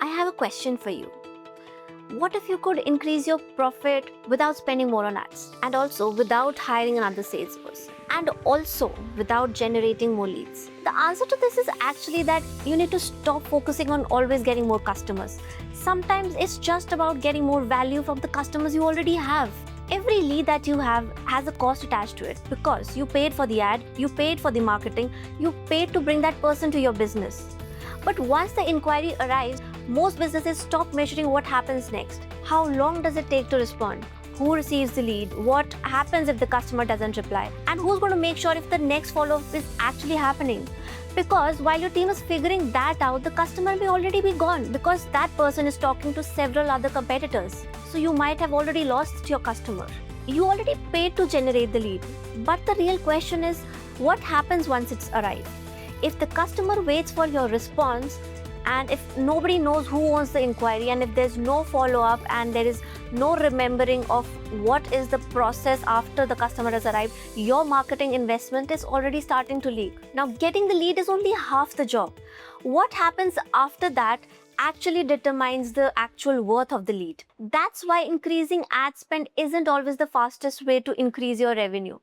I have a question for you. What if you could increase your profit without spending more on ads, and also without hiring another salesperson, and also without generating more leads? The answer to this is actually that you need to stop focusing on always getting more customers. Sometimes it's just about getting more value from the customers you already have. Every lead that you have has a cost attached to it because you paid for the ad, you paid for the marketing, you paid to bring that person to your business. But once the inquiry arrives, most businesses stop measuring what happens next. How long does it take to respond? Who receives the lead? What happens if the customer doesn't reply? And who's going to make sure if the next follow-up is actually happening? Because while your team is figuring that out, the customer may already be gone because that person is talking to several other competitors. So you might have already lost your customer. You already paid to generate the lead. But the real question is, what happens once it's arrived? If the customer waits for your response, and if nobody knows who owns the inquiry, and if there's no follow-up and there is no remembering of what is the process after the customer has arrived, your marketing investment is already starting to leak. Now, getting the lead is only half the job. What happens after that actually determines the actual worth of the lead. That's why increasing ad spend isn't always the fastest way to increase your revenue.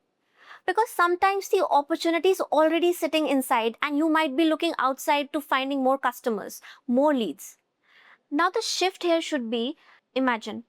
Because sometimes the opportunity is already sitting inside and you might be looking outside to finding more customers, more leads. Now the shift here should be, imagine,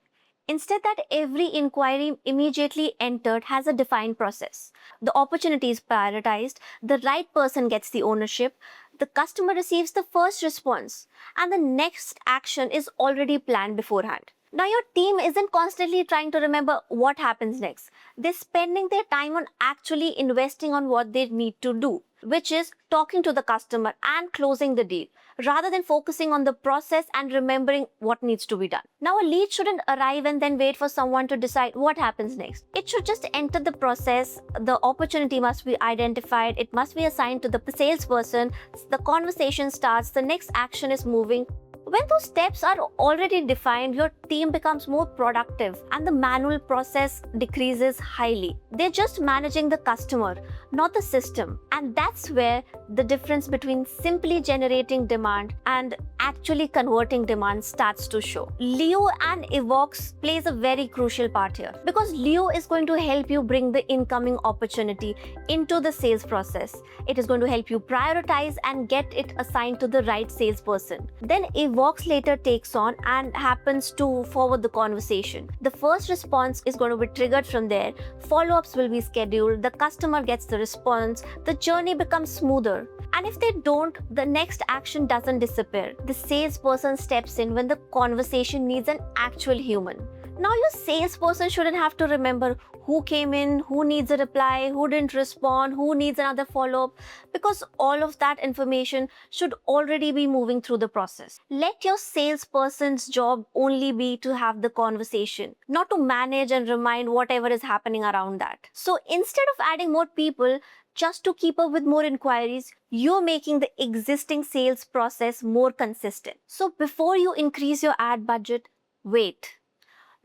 instead that every inquiry immediately entered has a defined process. The opportunity is prioritized, the right person gets the ownership, the customer receives the first response, and the next action is already planned beforehand. Now your team isn't constantly trying to remember what happens next. They're spending their time on actually investing on what they need to do, which is talking to the customer and closing the deal, rather than focusing on the process and remembering what needs to be done. Now a lead shouldn't arrive and then wait for someone to decide what happens next. It should just enter the process. The opportunity must be identified. It must be assigned to the salesperson. The conversation starts. The next action is moving. When those steps are already defined, your team becomes more productive and the manual process decreases highly. They're just managing the customer, not the system. And that's where the difference between simply generating demand and actually converting demand starts to show. Lio and Evox plays a very crucial part here because Lio is going to help you bring the incoming opportunity into the sales process. It is going to help you prioritize and get it assigned to the right salesperson. Then Evox later takes on and happens to forward the conversation. The first response is going to be triggered from there. Follow-ups will be scheduled. The customer gets the response. The journey becomes smoother. And if they don't, the next action doesn't disappear. The salesperson steps in when the conversation needs an actual human. Now your salesperson shouldn't have to remember who came in, who needs a reply, who didn't respond, who needs another follow-up, because all of that information should already be moving through the process. Let your salesperson's job only be to have the conversation, not to manage and remind whatever is happening around that. So instead of adding more people just to keep up with more inquiries, you're making the existing sales process more consistent. So before you increase your ad budget, wait.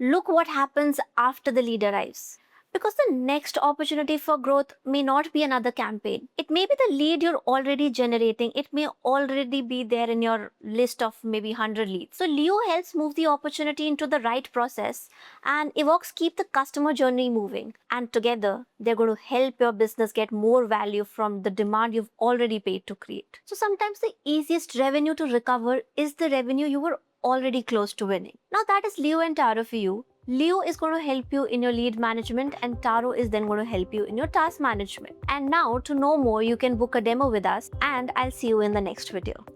Look what happens after the lead arrives. Because the next opportunity for growth may not be another campaign. It may be the lead you're already generating. It may already be there in your list of maybe 100 leads. So Lio helps move the opportunity into the right process, and Evox keep the customer journey moving. And together, they're going to help your business get more value from the demand you've already paid to create. So sometimes the easiest revenue to recover is the revenue you were already close to winning. Now that is Lio and Taro for you. Lio is going to help you in your lead management and Taro is then going to help you in your task management. And now to know more, you can book a demo with us and I'll see you in the next video.